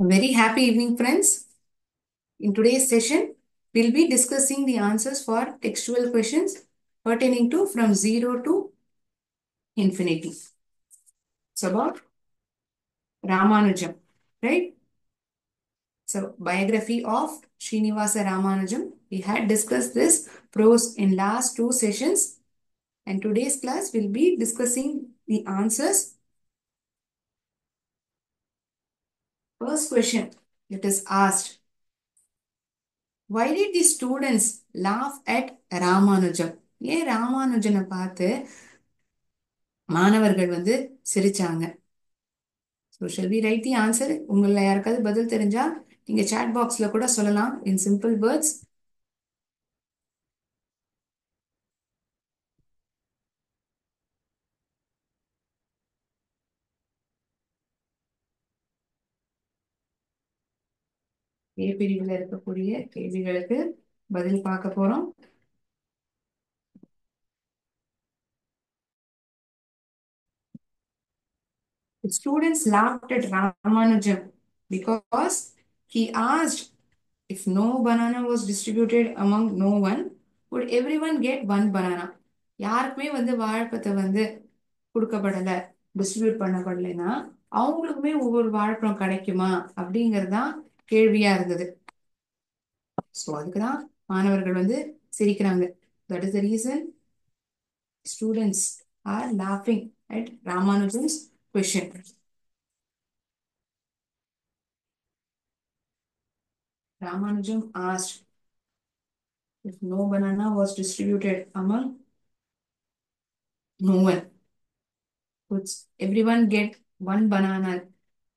A very happy evening, friends. In today's session, we'll be discussing the answers for textual questions pertaining to from 0 to infinity. It's about Ramanujam, right? So, biography of Srinivasa Ramanujam. We had discussed this prose in last two sessions, and today's class will be discussing the answers. First question, it is asked, why did the students laugh at Ramanujam? ஏன் ராமானுஜனை பார்த்து மாணவர்கள் சிரிச்சாங்க? So shall we write the answer? உங்களில் யாருக்காவது பதில் தெரிஞ்சா நீங்க சாட் பாக்ஸ்ல கூட சொல்லலாம் இன் சிம்பிள் வேர்ட்ஸ். ஏ பிரிவில் இருக்கக்கூடிய கேள்விகளுக்கு பதில் பார்க்க போறோம். The students laughed at Ramanujam because he asked if no banana was distributed among no one, would everyone get one banana? யாருக்குமே வாழைப்பழத்தை கொடுக்கப்படல, டிஸ்ட்ரிபியூட் பண்ணப்படலைன்னா அவங்களுக்குமே ஒவ்வொரு வாழைப்பழம் கிடைக்குமா அப்படிங்கறதுதான் கேள்வியா இருந்தது. ஸோ அதுக்குதான் மாணவர்கள் சிரிக்கிறாங்க. That is the reason students are லாஃபிங் at Ramanujan's question. Ramanujam asked if no banana was distributed among no one, would everyone get one banana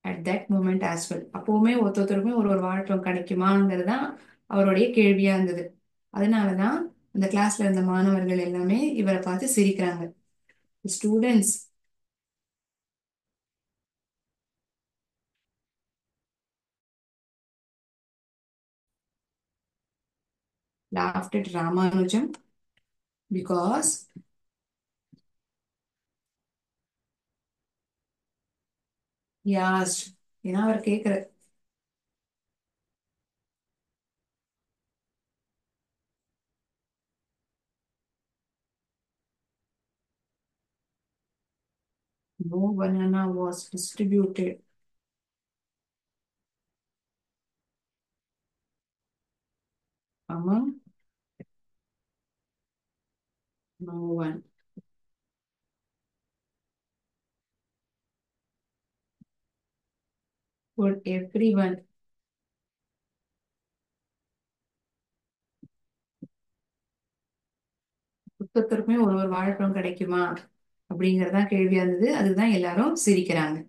at that moment as well? அப்போவுமே ஒருத்தருக்குமே ஒரு ஒரு வாழைப்பழம் கிடைக்குமாங்கிறது தான் அவருடைய கேள்வியா இருந்தது. அதனாலதான் அந்த கிளாஸ்ல இருந்த மாணவர்கள் எல்லாமே இவரை பார்த்து சிரிக்கிறாங்க. Students laughed at Ramanujam because he asked, ஏன்னா அவர் கேட்கிற no banana was distributed among no one. Would everyone ஒருத்தருக்குமே ஒரு ஒரு வாழைப்பழம் கிடைக்குமா அப்படிங்கறதான் கேள்வியா இருந்தது. அதுதான் எல்லாரும் சிரிக்கிறாங்க.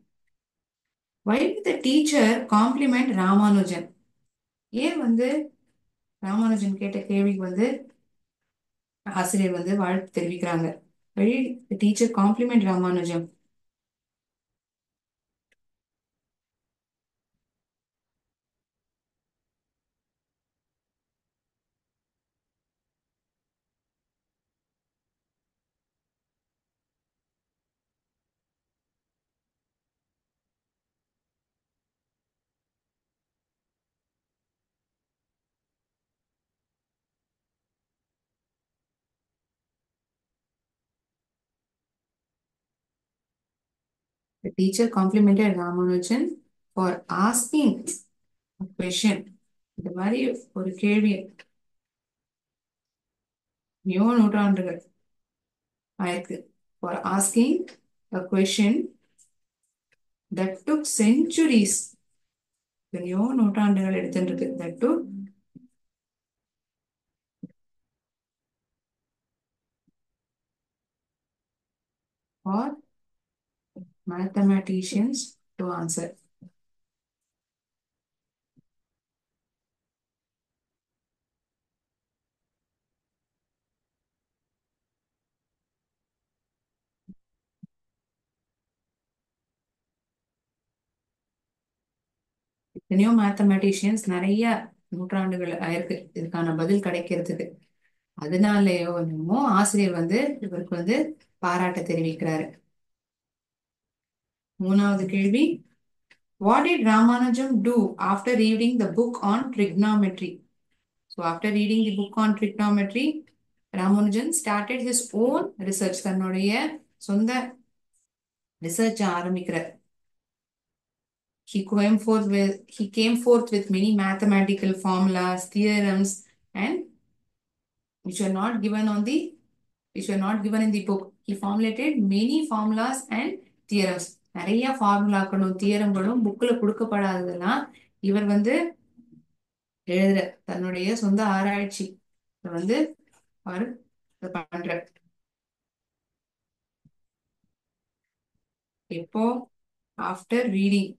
Why did the teacher compliment Ramanujan? ஏன் ராமானுஜன் கேட்ட கேள்விக்கு ஆசிரியர் வாழ்த்து தெரிவிக்கிறாங்க. Why did the teacher compliment Ramanujam? The teacher complimented Ramanujan for asking a question. இந்த மாதிரி ஒரு கேள்வி நூற்றாண்டுகள் ஆயிருக்கு. For asking a question that took centuries. நூற்றாண்டுகள் எடுத்துருக்கு. That took for mathematicians to answer. எத்தனையோ மேத்தமெட்டிஷியன்ஸ் நிறைய நூற்றாண்டுகள் ஆயிருக்கு இதுக்கான பதில் கிடைக்கிறதுக்கு. அதனாலயோ என்னமோ ஆசிரியர் இவருக்கு பாராட்ட தெரிவிக்கிறாரு. மூணாவது கேள்வி, What did Ramanujam do after reading the book on trigonometry? So after reading the book on trigonometry, Ramanujan started his own research. தன்னுடைய சொந்த ரிசர்ச் ஆரம்பிக்கிறார். He came forth with many mathematical formulas, theorems, and which were not given on the which were not given in the book. He formulated many formulas and theorems. நிறைய ஃபார்முலாக்களும் தியரங்களும் புக்ல கொடுக்கப்படாததெல்லாம் இவர் வந்து எழுதுற தன்னுடைய சொந்த ஆராய்ச்சி வந்து அவர் பண்ற. எப்போ after reading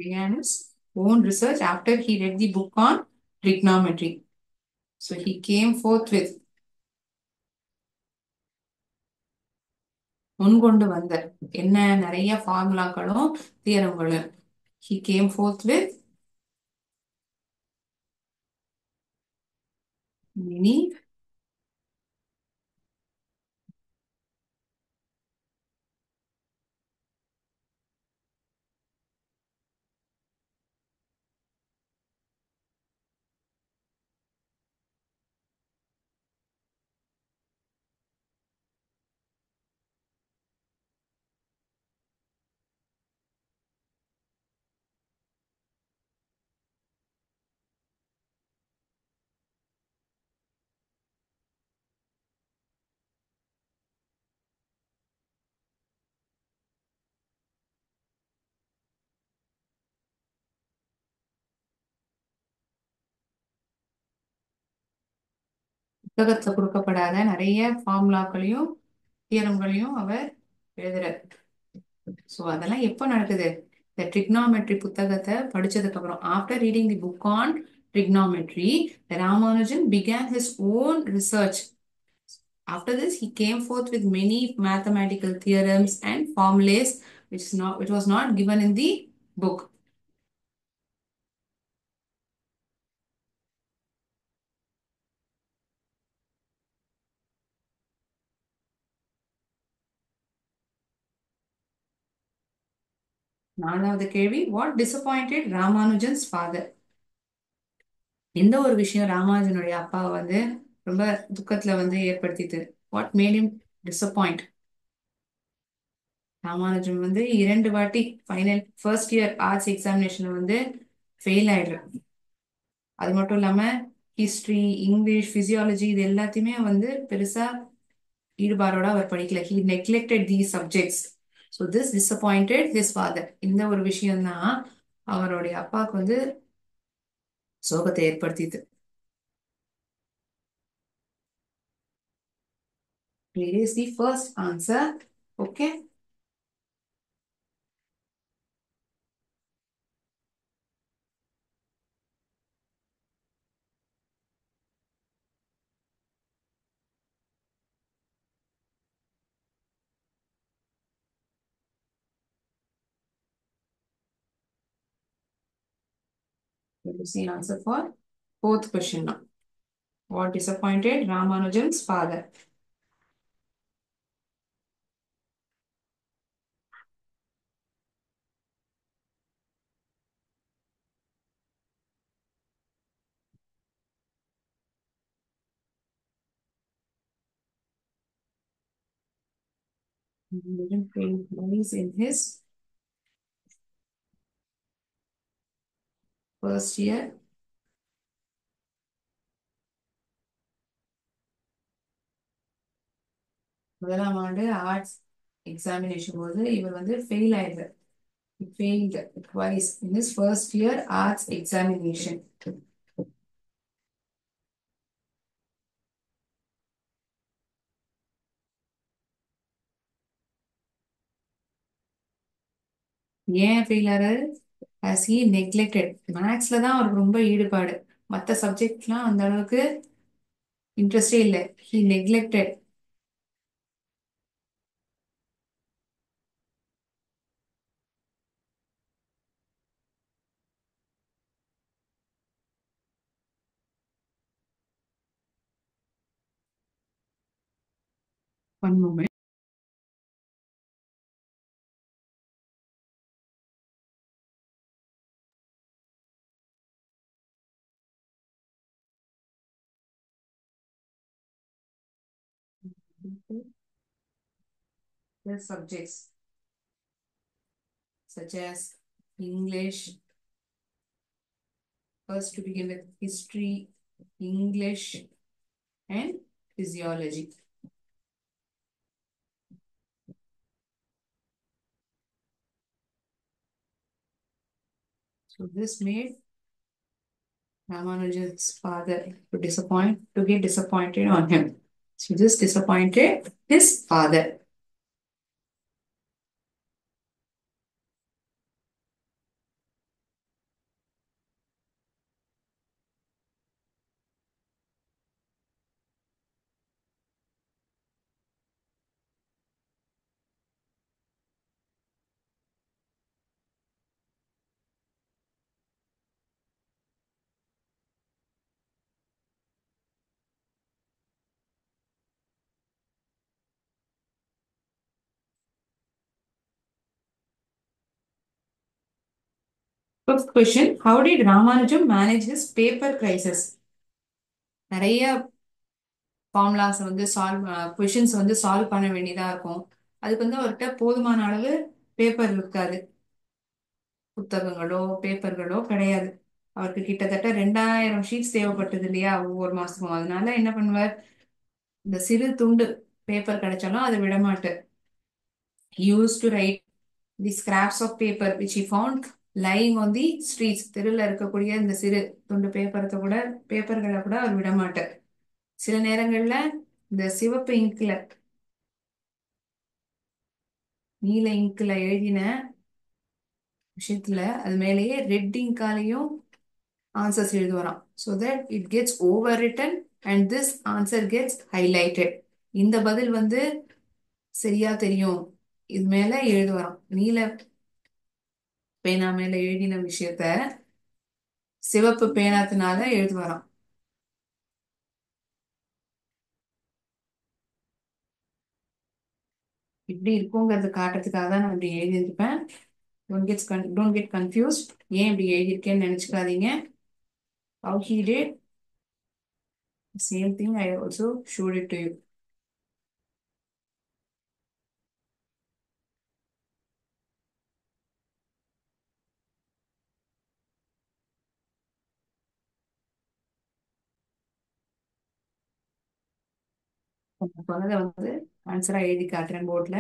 began his own research after he read the book on trigonometry. So he came forth with முன்கொண்டு வந்த என்ன நிறைய ஃபார்முலாக்களும் தியரங்களும். He came forth with many புத்தகத்துல கொடுக்கப்படாத நிறைய ஃபார்முலாக்களையும் தியரங்களையும் அவர் எழுதுறார். ஸோ அதெல்லாம் எப்போ நடக்குது? இந்த ட்ரிக்னாமெட்ரி புத்தகத்தை படிச்சதுக்கு அப்புறம் after reading the book on trigonometry, Ramanujan began his own research. After this, he came forth with many mathematical theorems and formulas which was not given in the book. நாலாவது கேள்வி, what disappointed Ramanujan's father? எந்த ஒரு விஷயம் ராமானுஜனுடைய அப்பாவை வந்து ரொம்ப துக்கத்துல வந்து ஏற்படுத்திட்டு? What made him disappoint? Ramanujan வந்து 2 வாட்டி final first year arts examination வந்து ஃபெயில் ஆயிடுறாரு. அது மட்டும் இல்லாம ஹிஸ்டரி, இங்கிலீஷ், பிசியாலஜி இது எல்லாத்தையுமே வந்து பெருசா ஈடுபாடோட அவர் படிக்கல. He neglected the subjects. So this disappointed his father. இந்த ஒரு விஷயம்தான் அவருடைய அப்பாவுக்கு வந்து சோகத்தை ஏற்படுத்திது. Here is the first answer. Okay. Here is the answer for fourth question now. What disappointed Ramanujan's father? Ramanujan failed twice in his first year. முதலாம் ஆண்டு arts examination போது இவர் வந்து fail ஆயிடுறார். He failed twice in his first year arts examination. ஏன் fail ஆறாரு? as he neglected மேக்ஸ்ல தான் அவருக்கு ரொம்ப ஈடுபாடு. மற்ற சப்ஜெக்ட்லாம் அந்த அளவுக்கு இன்ட்ரெஸ்டே இல்லை. he neglected. One moment. The subjects such as English, first to begin with history, English, and physiology. So this made Ramanujan's father to get disappointed on him. So this disappointed his father. Fifth question, how did Ramanujan manage his paper crisis? நிறைய formulas வந்து solve questions வந்து solve பண்ண வேண்டியதா இருக்கும். அதுக்கு வந்து அவர்கிட்ட போதுமான அளவு பேப்பர் இருக்காது. புத்தகங்களோ பேப்பர்களோ கிடையாது. அவருக்கு கிட்டத்தட்ட 2000 ஷீட்ஸ் தேவைப்பட்டது இல்லையா ஒவ்வொரு மாசமும். அதனால என்ன பண்ணுவார், இந்த சிறு துண்டு பேப்பர் கிடைச்சாலும் அதை விட மாட்டார். He used to write the scraps of paper which he found lying on the streets. தெருவில் இருக்கக்கூடிய இந்த சிறு துண்டு பேப்பர்களை கூட அவர் விட மாட்டார். சில நேரங்கள்ல இந்த சிவப்பு இங்க்ல நீல இங்க்ல எழுதின விஷயத்துல அது மேலேயே ரெட் இங்காலையும் ஆன்சர்ஸ் எழுதுவாராம். So that it gets over written and this answer gets highlighted. இந்த பதில் வந்து சரியா தெரியும், இது மேல எழுதுவாராம். நீல பேனா மேல எழுதின விஷயத்த சிவப்பு பேனாத்தினால எழுதுவாராம். இப்படி இருக்குங்கிறது காட்டுறதுக்காக தான் நான் இப்படி எழுதியிருப்பேன். Don't get confused. ஏன் இப்படி எழுதியிருக்கேன்னு நினைச்சுக்காதீங்க. How he did the same thing I also showed it to you. சொன்னதை வந்து ஆன்சரா எழுதி காட்டுறேன் போர்ட்ல.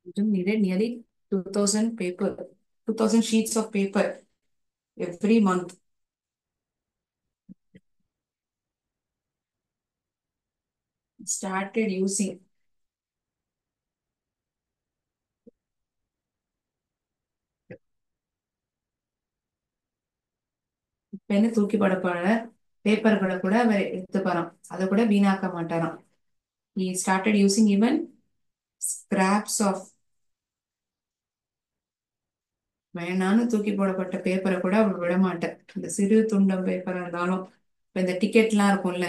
It needed nearly 2000 sheets of paper every month. Started using பெண்ணு தூக்கி படப்பட பேப்பர்களை கூட அவர் எடுத்துப்பாராம். அதை கூட வீணாக்க மாட்டாராம். He started using even scraps of வேணான்னு தூக்கி போடப்பட்ட பேப்பரை கூட அவர் விட மாட்டார். இந்த சிறு துண்டம் பேப்பரா இருந்தாலும், இப்ப இந்த டிக்கெட்லாம் இருக்கும்ல,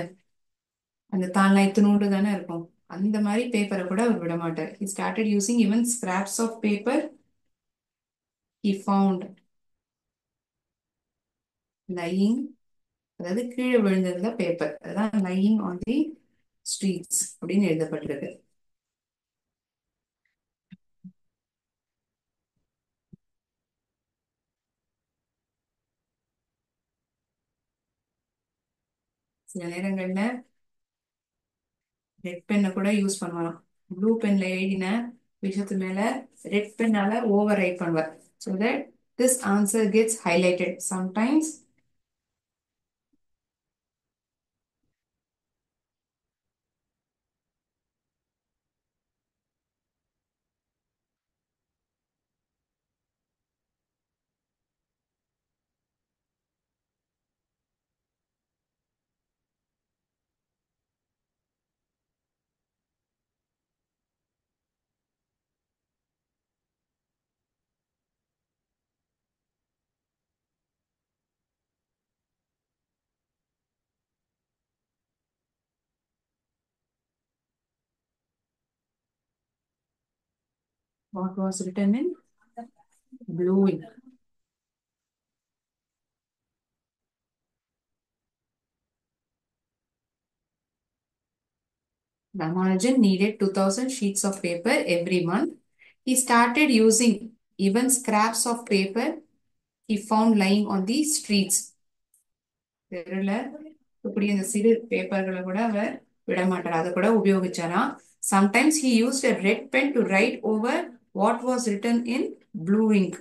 அந்த தாள்லாம் இத்தினூண்டு தானே இருக்கும். அந்த மாதிரி பேப்பரை கூட அவர் விட மாட்டார். He started using even scraps of paper he found lying, அதாவது கீழே விழுந்திருந்த பேப்பர், அதான் lying on the streets அப்படின்னு எழுதப்பட்டிருக்கு. சில நேரங்கள்ல ரெட் பென்னை கூட யூஸ் பண்ணுவாராம். ப்ளூ பென்ல எழுதின விஷயத்து மேல ரெட் பென்னால ஓவர் ரைட் பண்ணுவார். So that this answer gets highlighted sometimes. What was written in blue ink? Ramanujan needed 2000 sheets of paper every month. He started using even scraps of paper he found lying on the streets. தெருல இப்படி இந்த சிறு பேப்பர்களை கூட அவர் விட மாட்டார், அதை கூட உபயோகிச்சாராம். Sometimes he used a red pen to write over what was written in blue ink.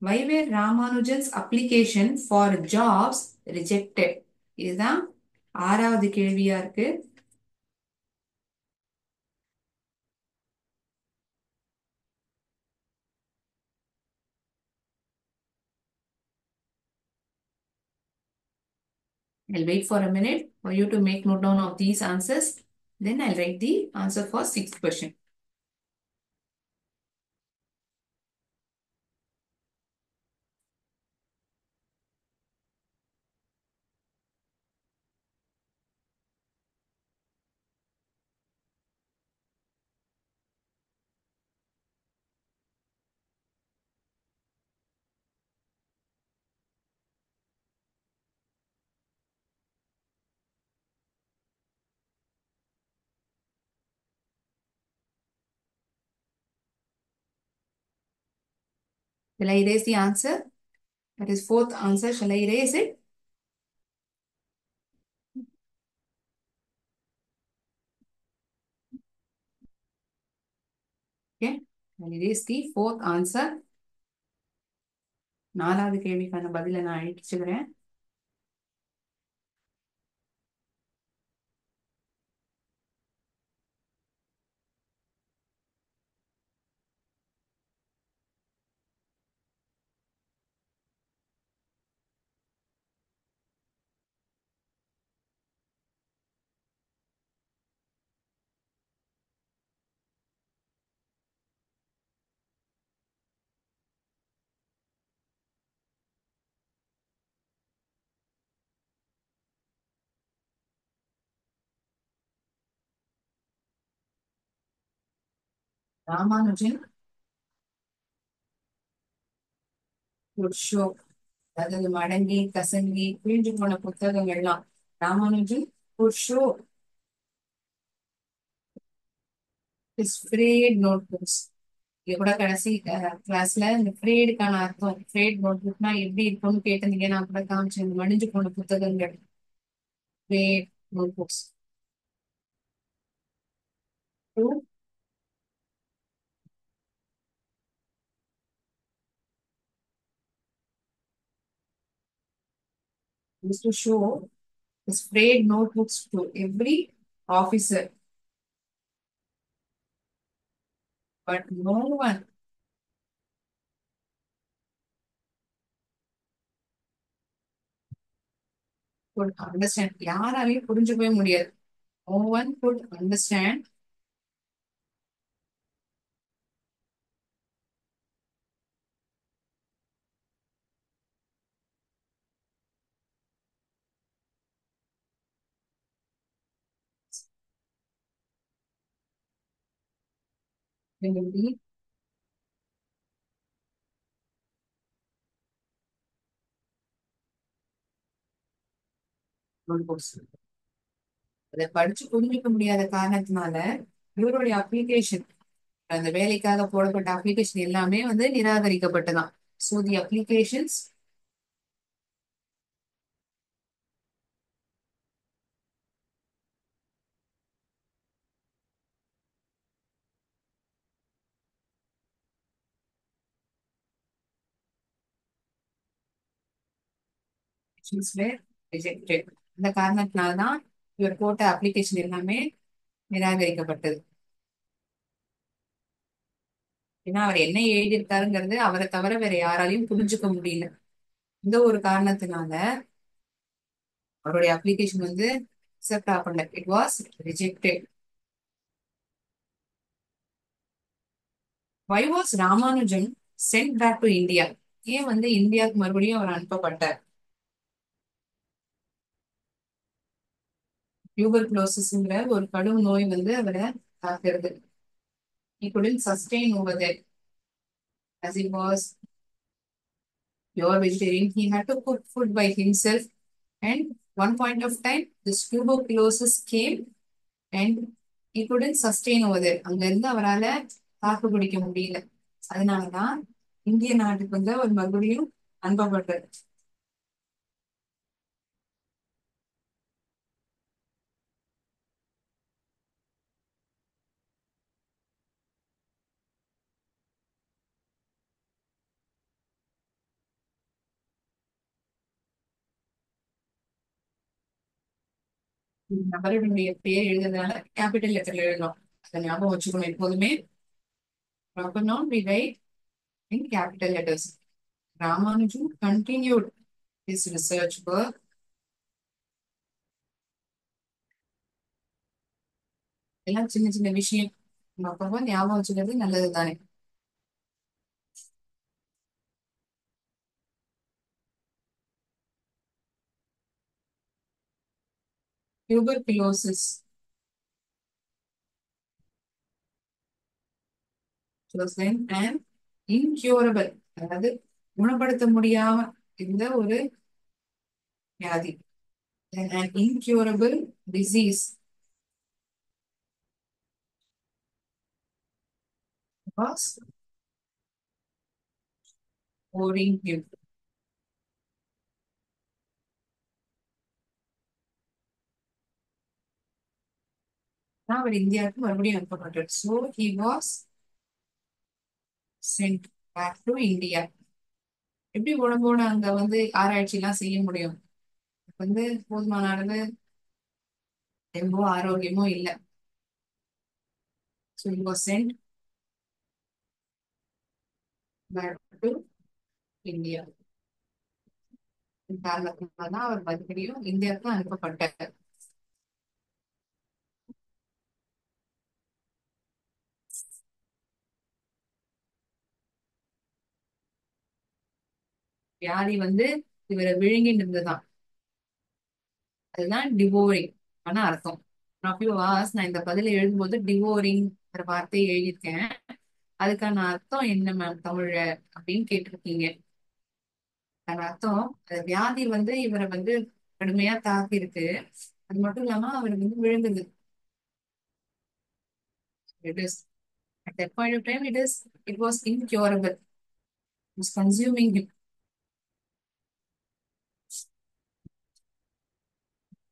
Why were Ramanujan's application for jobs rejected? இதுதான் ஆறாவது கேள்வியா இருக்கு. I'll wait for a minute for you to make note down of these answers. Then I'll write the answer for sixth question. Shall I erase the answer? That is fourth answer. Shall I erase it? Okay. I'll erase the fourth answer. நாலாவது கேள்விக்கான பதிலை நான் அழிச்சுக்கிறேன். Ramanujan would show, அதாவது மடங்கி கசங்கி கிழிஞ்சு போன புத்தகங்கள்லாம் Ramanujan would show his frayed notebooks. இங்க கூட கடைசி கிளாஸ்ல இந்த ஃப்ரேடுக்கான அர்த்தம், ஃப்ரேட் நோட்புக்னா எப்படி இருக்கும்னு கேட்டிருந்தீங்க, நான் கூட காமிச்சேன். இந்த மடிஞ்சு போன புத்தகங்கள், ஃப்ரேட் notebooks. Used to show his frayed notebooks to every officer, but no one could understand. யாராலையும் புரிஞ்சுக்கவே முடியாது. No one could understand Maybe one person. அதை படிச்சு புரிஞ்சுக்க முடியாத காரணத்தினால இவருடைய அப்ளிகேஷன், அந்த வேலைக்காக போடப்பட்ட அப்ளிகேஷன் எல்லாமே வந்து நிராகரிக்கப்பட்டதாம். So the applications were rejected. இந்த காரணத்தினால்தான் இவர் போட்ட அப்ளிகேஷன் எல்லாமே நிராகரிக்கப்பட்டது. ஏன்னா அவர் என்ன எழுதியிருக்காருங்கிறது அவரை தவிர வேற யாராலையும் புரிஞ்சுக்க முடியல. இந்த ஒரு காரணத்தினால அவருடைய அப்ளிகேஷன் வந்து அக்செப்ட் ஆகல. It was rejected. Why was Ramanujan sent back to India? ஏன் வந்து இந்தியாவுக்கு மறுபடியும் அவர் அனுப்பப்பட்டார்? டியூபர்குலோசிஸ்ங்கிற ஒரு கடும் நோய் வந்து அவரை தாக்குறது. He couldn't sustain over there as he was pure vegetarian. He had to cook food by himself. And one point of time, this tuberculosis came and he couldn't sustain over there. அங்க இருந்து அவரால தாக்கு பிடிக்க முடியல. அதனாலதான் இந்திய நாட்டுக்கு வந்து அவர் மறுபடியும் அனுப்பப்பட்டார். நபருடைய பேர் எழுதுறதுனால கேபிட்டல் லெட்டர்ல எழுதணும். அதை ஞாபகம் வச்சுக்கணும் எப்போதுமே. Proper noun we write in capital letters. Ramanujan continued his research work. எல்லாம் சின்ன சின்ன விஷயம் நம்ம அப்பப்போ ஞாபகம் வச்சுக்கிறது நல்லது தானே. tuberculosis was then an incurable, அதாவது குணப்படுத்த முடியாம இருந்த ஒரு வியாதி. An incurable disease was pouring him. அவர் இந்தியாவுக்கு மறுபடியும் அனுப்பப்பட்டார். So he was sent back to India. எப்படி உடம்போட அங்க வந்து ஆராய்ச்சி எல்லாம் செய்ய முடியும்? வந்து போதுமான அளவு தெம்போ ஆரோக்கியமோ இல்ல. So he was sent back to India. காரணத்தினால்தான் அவர் மறுபடியும் இந்தியாவுக்கு அனுப்பப்பட்டார். வியாதி வந்து இவரை விழுங்கிட்டு இருந்ததுதான். அதுதான் டிவோரிங் ஆன அர்த்தம். நான் இந்த பதில எழுதும்போது டிவோரிங் வார்த்தையை எழுதியிருக்கேன். அதுக்கான அர்த்தம் என்ன மேம் தமிழ்ல அப்படின்னு கேட்டிருக்கீங்க. அதுக்கான அர்த்தம், அந்த வியாதி வந்து இவரை வந்து கடுமையா தாக்கி இருக்கு. அது மட்டும் இல்லாம அவருக்கு வந்து விழுங்குது. It is at that point of time it was incurable. It was consuming him,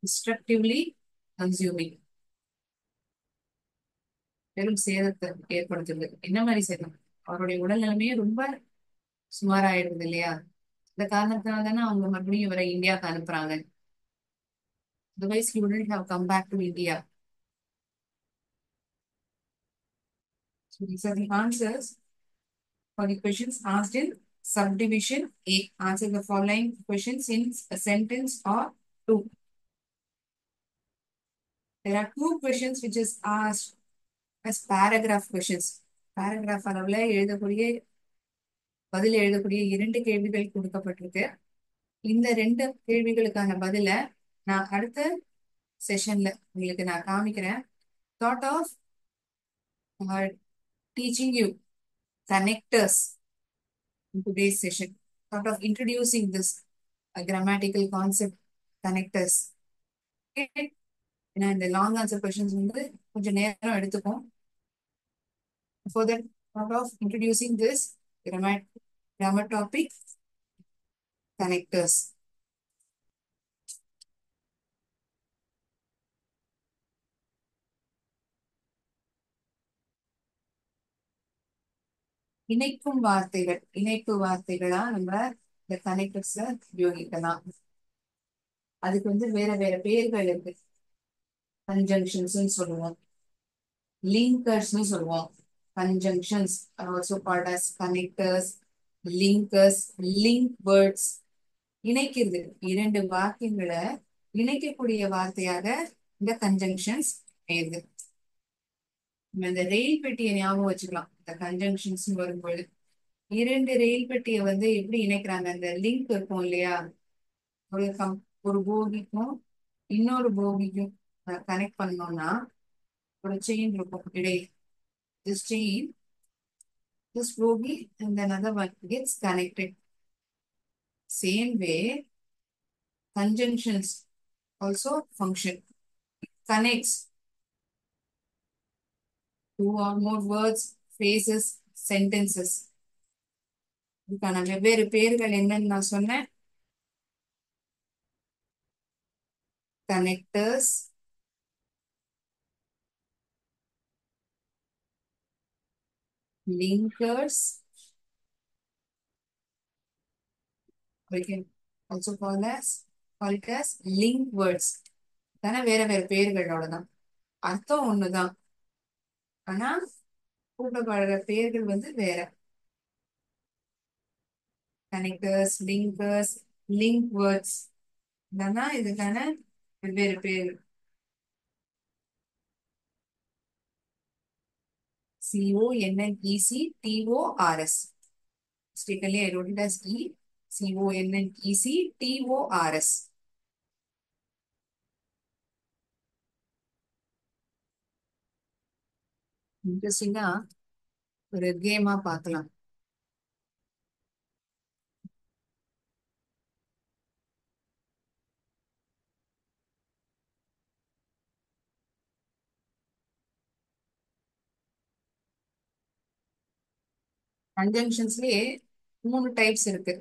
destructively consuming. பெரும் சேதத்தை ஏற்படுத்துது. என்ன மாதிரி சேதம்? அவருடைய உடல் நிலைமையே ரொம்ப சுமாராயிடுது இல்லையா? இந்த காரணத்தினால தானே அவங்க மறுபடியும் இவரை இந்தியாவுக்கு அனுப்புறாங்க. Otherwise he wouldn't have come back to India. So these are the answers for the questions asked in subdivision A. Answer the following questions in a sentence or two. There are two questions which is asked as paragraph questions. Paragraph அளவுல எழுதக்கூடிய பதில் எழுதக்கூடிய இரண்டு கேள்விகள் கொடுக்கப்பட்டிருக்கு. இந்த ரெண்டு கேள்விகளுக்கான பதில நான் அடுத்த செஷன்ல உங்களுக்கு நான் காமிக்கிறேன். Thought of teaching you connectors in today's session, sort of introducing this grammatical concept connectors. Okay. ஏன்னா இந்த லாங் ஆன்சர் கொஸ்டின்ஸ் வந்து கொஞ்சம் நேரம் எடுத்துக்கும். For that, sort of introducing this grammar topic connectors. இணைக்கும் வார்த்தைகள், இணைப்பு வார்த்தைகளா நம்ம இந்த கனெக்டர்ஸ உபயோகிக்கலாம். அதுக்கு வந்து வேற வேற பேர்கள் இருக்கு. கன்ஜங்ஷன்ஸ் சொல்லுவோம், லிங்கர்ஸ்னு சொல்லுவோம். Conjunctions also called as connectors, linkers, link words. இணைக்கிறது, இரண்டு வாக்கியங்களை இணைக்கக்கூடிய வார்த்தையாக இந்த கன்ஜங்ஷன்ஸ் பெயர்து. இந்த ரெயில் பெட்டியை ஞாபகம் வச்சுக்கலாம். இந்த கன்ஜங்ஷன்ஸ் வரும்போது இரண்டு ரெயில் பெட்டியை வந்து எப்படி இணைக்கிறாங்க, அந்த லிங்க் இருக்கும் இல்லையா, ஒரு ஒரு போகிக்கும் இன்னொரு போகிக்கும் கனெக்ட் பண்ணோம்னா ஒரு செயின் இருக்கும் இடையே. This chain, this bogie and another one gets connected. Same way, conjunctions also function. Connects two or more words, phrases, sentences. இதுக்கான வெவ்வேறு பெயர்கள் என்னன்னு நான் சொன்னேன். Connectors, linkers, we can also call it as link words. தானே வேற வேற பெயர்களோட தான், அர்த்தம் ஒண்ணுதான், ஆனா கூட்டப்படுற பெயர்கள் வந்து வேற. கனெக்டர்ஸ், லிங்கர்ஸ், லிங்க் வேர்ட்ஸ், இதெல்லாம் இதுக்கான வெவ்வேறு பேர். CONNECTORS. Mistakenly I wrote it as CONNECTORS. இன்ட்ரெஸ்டிங்கா ஒரு கேமா பார்க்கலாம். கன்ஜங்ஷன்ஸ்லயே 3 டைப்ஸ் இருக்கு.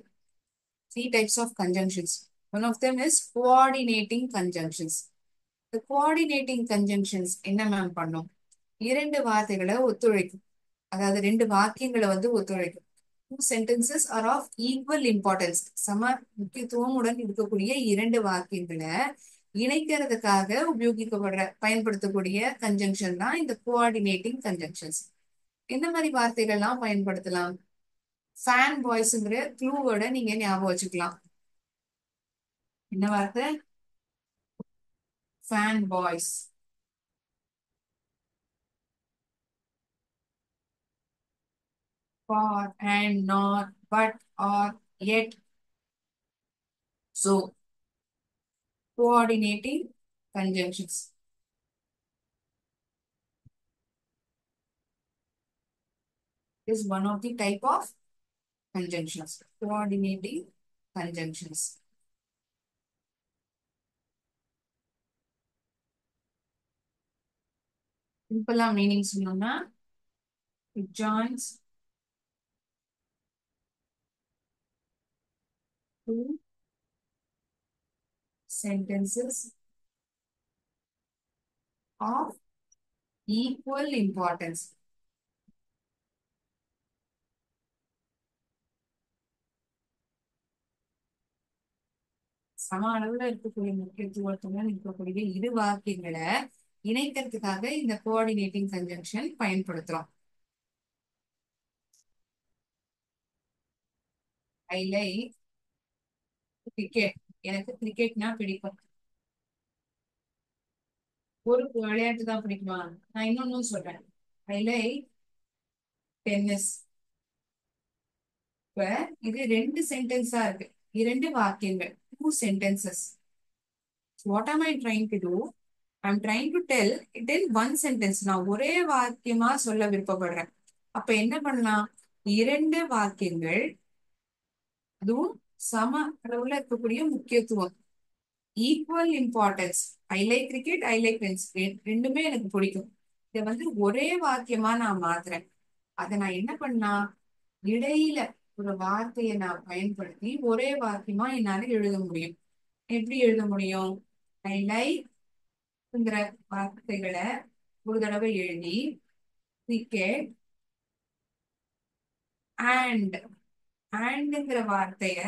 3 types of conjunctions. One of them is coordinating conjunctions. The coordinating conjunctions என்ன மேம் பண்ணும், இரண்டு வார்த்தைகளை ஒத்துழைக்கும், அதாவது ரெண்டு வாக்கியங்களை வந்து ஒத்துழைக்கும். Two sentences are of equal importance. சம முக்கியத்துவமுடன் இருக்கக்கூடிய இரண்டு வாக்கியங்களை இணைக்கிறதுக்காக பயன்படுத்தக்கூடிய கன்ஜங்ஷன் தான் இந்த கோஆர்டினேட்டிங் கன்ஜங்ஷன்ஸ். எந்த மாதிரி வார்த்தைகள்லாம் பயன்படுத்தலாம்? ஃபேன் பாய்ஸ்ங்கிற க்ளூவோட நீங்க ஞாபகம் வச்சுக்கலாம். என்ன வார்த்தை? Fan boys. For and not, but, or, yet. So, coordinating conjunctions. Is one of the type of conjunctions. Coordinating conjunctions. Simple meanings சொன்னோம்னா, it joins two sentences of equal importance. சம அளவுல இருக்கக்கூடிய முக்கியத்துவத்துடன் இருக்கக்கூடிய இரு வாக்கியங்களை இணைக்கிறதுக்காக இந்த கோஆர்டினேட்டிங் கன்ஜங்ஷன் பயன்படுத்துறோம். ஐ like cricket. எனக்கு கிரிக்கெட்னா பிடிக்கும். ஒரு விளையாட்டு தான் பிடிக்குமா? நான் இன்னொன்னு சொல்றேன். ஐ லைக் டென்னிஸ். இப்ப இது ரெண்டு சென்டென்ஸா இருக்கு, இரண்டு வாக்கியங்கள், two sentences. So what am I trying to do? I'm trying to tell it in one sentence. நான் ஒரே வாக்கியமா சொல்ல விருப்பப்படுறேன். அப்ப என்ன பண்ணலாம்? இரண்டு வாக்கியங்கள், அதுவும் சம அளவுல இருக்கக்கூடிய முக்கியத்துவம், ஈக்குவல் இம்பார்ட்டன்ஸ். ஐ லைக் கிரிக்கெட், ஐ லைக் டென்னிஸ், ரெண்டுமே எனக்கு பிடிக்கும். இதை வந்து ஒரே வாக்கியமா நான் மாத்துறேன். அதை நான் என்ன பண்ணா, இடையில ஒரு வார்த்தையை நான் பயன்படுத்தி ஒரே வாக்கியமா என்னால எழுத முடியும். எப்படி எழுத முடியும்? ஐ லைக்ங்கிற வார்த்தைகளை ஒரு தடவை எழுதி, கிரிக்கெட் அண்ட் அண்ட்ங்கிற வார்த்தைய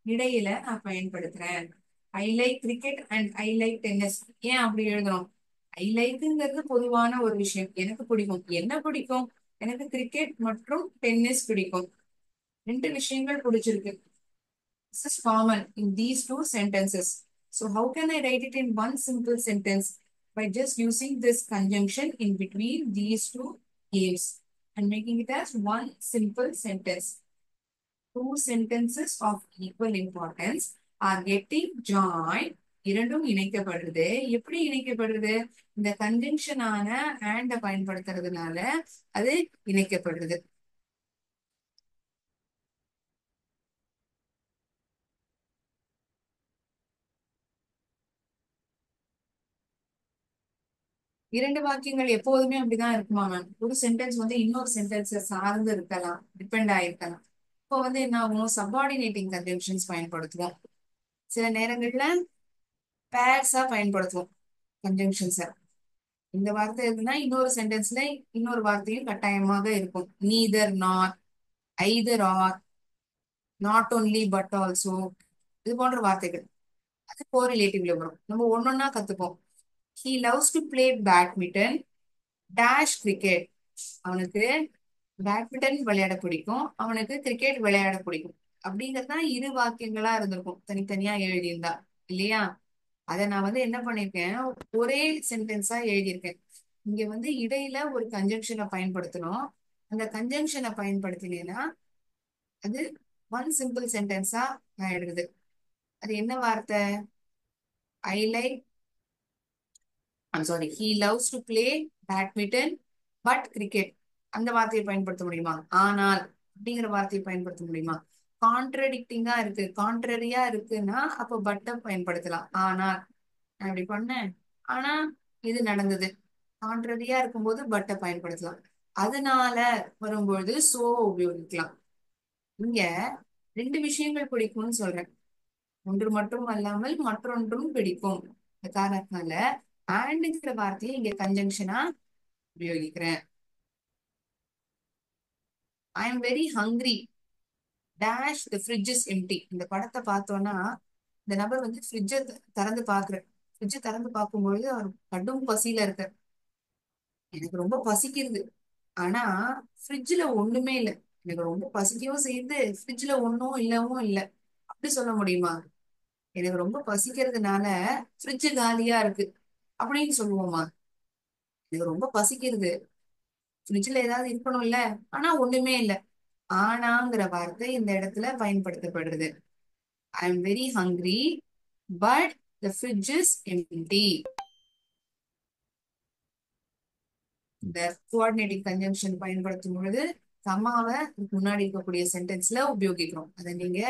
இடையில நான் பயன்படுத்துறேன். I like cricket and I like tennis. ஏன் அப்படி எழுதணும்? ஐ லைக்குங்கிறது பொதுவான ஒரு விஷயம். எனக்கு பிடிக்கும். என்ன பிடிக்கும்? எனக்கு கிரிக்கெட் மற்றும் டென்னிஸ் பிடிக்கும். ரெண்டு விஷயங்கள் பிடிச்சிருக்கு. This is common in these two sentences. So how can I write it in one simple sentence? By just using this conjunction in between these two games and making it as one simple sentence. Two sentences of equal importance are getting joined. இரண்டும் இணைக்கப்படுது. எப்படி இணைக்கப்படுது? இந்த கன்ஜங்ஷனான and பயன்படுத்துறதுனால அது இணைக்கப்படுது. இரண்டு வாக்கியங்கள் எப்போதுமே அப்படிதான் இருக்குமா மேம்? ஒரு சென்டென்ஸ் வந்து இன்னொரு சென்டென்ஸ் சார்ந்து இருக்கலாம், டிபெண்ட் ஆயிருக்கலாம். இப்போ வந்து என்ன ஆகும்? சப்பார்டினேட்டிங் கன்ஜங்ஷன்ஸ் பயன்படுத்துவோம். சில நேரங்கள்ல பேர்ஸா பயன்படுத்துவோம் கன்ஜங்ஷன்ஸ. இந்த வார்த்தை இருக்குன்னா இன்னொரு சென்டென்ஸ்ல இன்னொரு வார்த்தையும் கட்டாயமாக இருக்கும். Neither nor, either or, not only but also, இது போன்ற வார்த்தைகள் அது கோரிலேட்டிவ்ல வரும். நம்ம ஒன்னொன்னா கத்துப்போம். He loves to play badminton dash cricket. அவனுக்கு பேட்மிண்டன் விளையாட பிடிக்கும், அவனுக்கு கிரிக்கெட் விளையாட பிடிக்கும். அப்படிங்கறதுதான் இரு வாக்கியங்களா இருந்திருக்கும் தனித்தனியா எழுதியிருந்தா, இல்லையா? அதை நான் வந்து என்ன பண்ணிருக்கேன், ஒரே சென்டென்ஸா எழுதியிருக்கேன். இங்க வந்து இடையில ஒரு கன்ஜங்ஷனை பயன்படுத்தணும். அந்த கன்ஜங்ஷனை பயன்படுத்தினேன்னா அது ஒன் சிம்பிள் சென்டென்ஸா ஆயிடுது. அது என்ன வார்த்தை? I like, I'm sorry, he loves to play badminton but cricket. அந்த வார்த்தையை பயன்படுத்த முடியுமா? ஆனால் அப்படிங்கிற வார்த்தையை பயன்படுத்த முடியுமா? கான்ட்ரடிக்டிங்கா இருக்கு, கான்ட்ரரியா இருக்குன்னா அப்போ பட்டை பயன்படுத்தலாம். ஆனால் நான் இப்படி பண்ணேன், ஆனா இது நடந்தது. கான்ட்ரரியா இருக்கும்போது பட்டை பயன்படுத்தலாம். அதனால வரும்பொழுது சோ உபயோகிக்கலாம். இங்க ரெண்டு விஷயங்கள் பிடிக்கும்னு சொல்றேன். ஒன்று மட்டும் அல்லாமல் மற்றொன்றும் பிடிக்கும். இந்த காரணத்தினால ஆண்ட்ங்கிற வார்த்தையை இங்க கன்ஜங்ஷனா உபயோகிக்கிறேன். I am very hungry dash the fridge is empty. இந்த படத்தை பார்த்தோம்னா இந்த நபர் வந்து ஃப்ரிட்ஜை திறந்து பாக்குற, ஃப்ரிட்ஜை திறந்து பார்க்கும்பொழுது அவர் கடும் பசியில இருக்க. எனக்கு ரொம்ப பசிக்கிறது, ஆனா ஃப்ரிட்ஜ்ல ஒண்ணுமே இல்லை. எனக்கு ரொம்ப பசிக்கவும் செய்யுது, ஃப்ரிட்ஜ்ல ஒன்னும் இல்லவும் இல்லை. அப்படி சொல்ல முடியுமா? எனக்கு ரொம்ப பசிக்கிறதுனால ஃப்ரிட்ஜ் காலியா இருக்கு அப்படின்னு சொல்லுவோமா? எனக்கு ரொம்ப பசிக்கிறது, ஃப்ரிட்ஜ்ல ஏதாவது இருக்கணும்ல, ஆனா ஒண்ணுமே இல்லை. ஆனாங்கிற வார்த்தை இந்த இடத்துல பயன்படுத்தப்படுறது. I am very hungry but the fridge is empty. இந்த கோஆர்டினேட்டிங் கன்ஜங்ஷன் பயன்படுத்தும் பொழுது கமாவை முன்னாடி இருக்கக்கூடிய சென்டென்ஸ்ல உபயோகிக்கிறோம். அதை நீங்க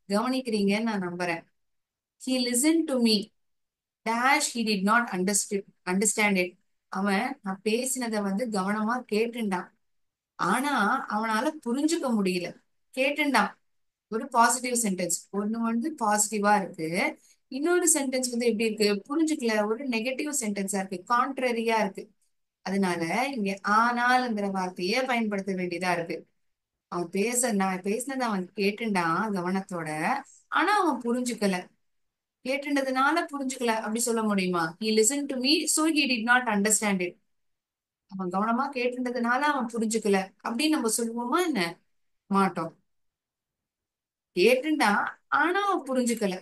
கவனிக்கிறீங்கன்னு நான் நம்புறேன். He listen to me dash he did not understand it. அவன் நான் பேசினதை வந்து கவனமா கேட்டுண்டான், ஆனா அவனால புரிஞ்சுக்க முடியல. கேட்டுண்டான் ஒரு பாசிட்டிவ் சென்டென்ஸ். ஒண்ணு வந்து பாசிட்டிவா இருக்கு, இன்னொரு சென்டென்ஸ் வந்து எப்படி இருக்கு? புரிஞ்சுக்கல, ஒரு நெகட்டிவ் சென்டென்ஸா இருக்கு, கான்ட்ரரியா இருக்கு. அதனால இங்க ஆனால்ங்கிற வார்த்தையே பயன்படுத்த வேண்டியதா இருக்கு. நான் பேசினதை அவன் கேட்டுண்டான் கவனத்தோட, ஆனா அவன் புரிஞ்சுக்கல. கேட்டுண்டதுனால புரிஞ்சுக்கல அப்படி சொல்ல முடியுமா? he listened to me so he did not understand it. அவன் கவனமா கேட்டுண்டதுனால அவன் புரிஞ்சுக்கல அப்படின்னு நம்ம சொல்லுவோமா என்ன? மாட்டோம். கேட்டுண்டான், ஆனா அவன் புரிஞ்சுக்கல,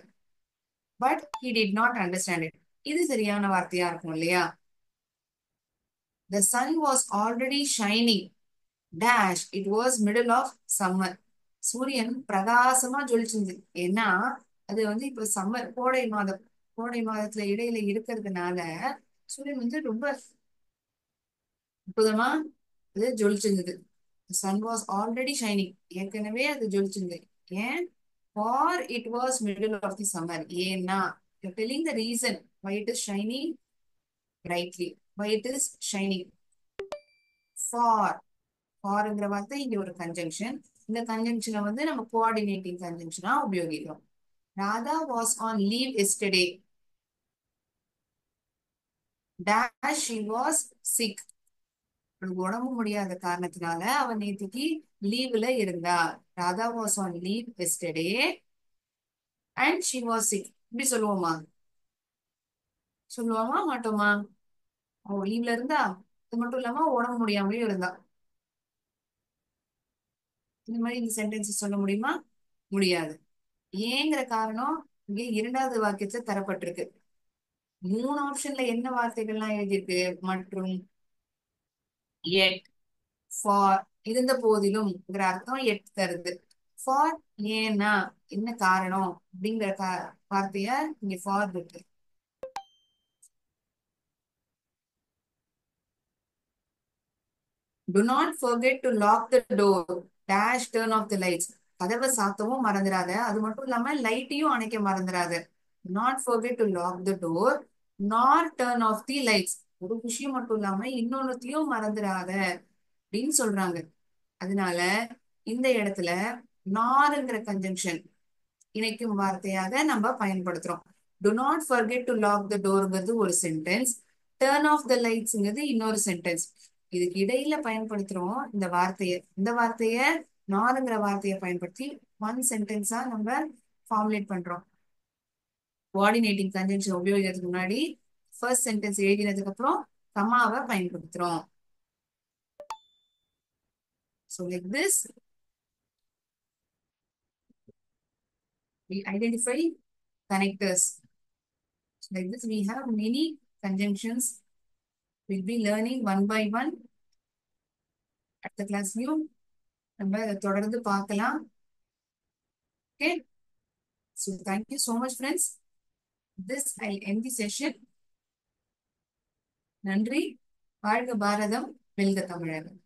but he did not understand it. இது சரியான வார்த்தையா இருக்கும் இல்லையா? the sun was already shining dash it was middle of summer. சூரியன் பிரகாசமா ஜொலிச்சிருந்தது, ஏன்னா அது வந்து இப்ப சம்மர், கோடை மாதம். கோடை மாதத்துல இடையில இருக்கிறதுனால சூரியன் வந்து ரொம்ப அற்புதமா அது ஜொலிச்சிருந்தது. The sun was already shining. ஏற்கனவே அது ஜொலிச்சிருந்து. ஏன்? For it was middle of the summer. ஏன்னா, you're telling the reason why it is shining brightly. Why it is shining. For. ஃபார்ங்கிற வார்த்தை இங்க ஒரு கன்ஜங்ஷன். இந்த கன்ஜங்ஷனை வந்து நம்ம கோஆர்டினேட்டிங் கன்ஜங்ஷனா உபயோகிக்கிறோம். Radha was on leave yesterday. Dash she was sick. உடம்பு முடியாத காரணத்தினால அவ நேத்திக்கு லீவ்ல இருந்தா. Radha was on leave yesterday and she was sick. இப்படி சொல்லுவோமா? சொல்லுவோமா மாட்டோமா? அவ லீவ்ல இருந்தா, அது மட்டும் இல்லாம உடம்பு முடியாமலேயும் இருந்தா. இந்த மாதிரி இந்த சென்டென்ஸ் சொல்ல முடியுமா? முடியாது. ஏங்கிற காரணம் இங்க இரண்டாவது வாக்கியத்துல தரப்பட்டிருக்கு. 3 ஆப்ஷன்ல என்ன வார்த்தைகள்லாம் எழுதியிருக்கு? மற்றும், yet, for, இருந்த போதிலும் அர்த்தம் எட் தருது. ஃபார் ஏன்னா என்ன காரணம் அப்படிங்கிற வார்த்தைய இங்க ஃபார் இருக்கு. Do not forget to lock the door. Dash turn off the lights. கதவை சாத்தவும் மறந்துடாத. அது மட்டும் இல்லாம லைட்டையும் அணைக்க மறந்துடாத. Do not forget to lock the door nor turn off the lights. ஒரு விஷயம் மட்டும் இல்லாம இன்னொன்னுத்தையும் மறந்துடாத அப்படின்னு சொல்றாங்க. அதனால இந்த இடத்துல நார்ங்கிற கன்ஜங்ஷன் இணைக்கும் வார்த்தையாக நம்ம பயன்படுத்துறோம். Do not forget to lock the டோர்ங்கிறது ஒரு சென்டென்ஸ். டர்ன் ஆஃப் த லைட்ஸ்ங்கிறது இன்னொரு சென்டென்ஸ். இதுக்கு இடையில பயன்படுத்துறோம் இந்த வார்த்தைய நார்ங்கிற வார்த்தையை பயன்படுத்தி ஒன் சென்டென்ஸா நம்ம ஃபார்முலேட் பண்றோம். கோஆர்டினேட்டிங் கன்ஜங்ஷன் உபயோகிக்கிறதுக்கு முன்னாடி ஃபர்ஸ்ட் சென்டென்ஸ் எழுதினதுக்கு அப்புறம் கமாவை பயன்படுத்துறோம். So like this, we identify connectors. So like this, we have many conjunctions. We'll be learning one by one. At the class view, நம்ம இதை தொடர்ந்து பார்க்கலாம். Okay. So thank you so much, friends. This I'll end the session. நன்றி. வாழ்க பாரதம், வெல்க தமிழகம்.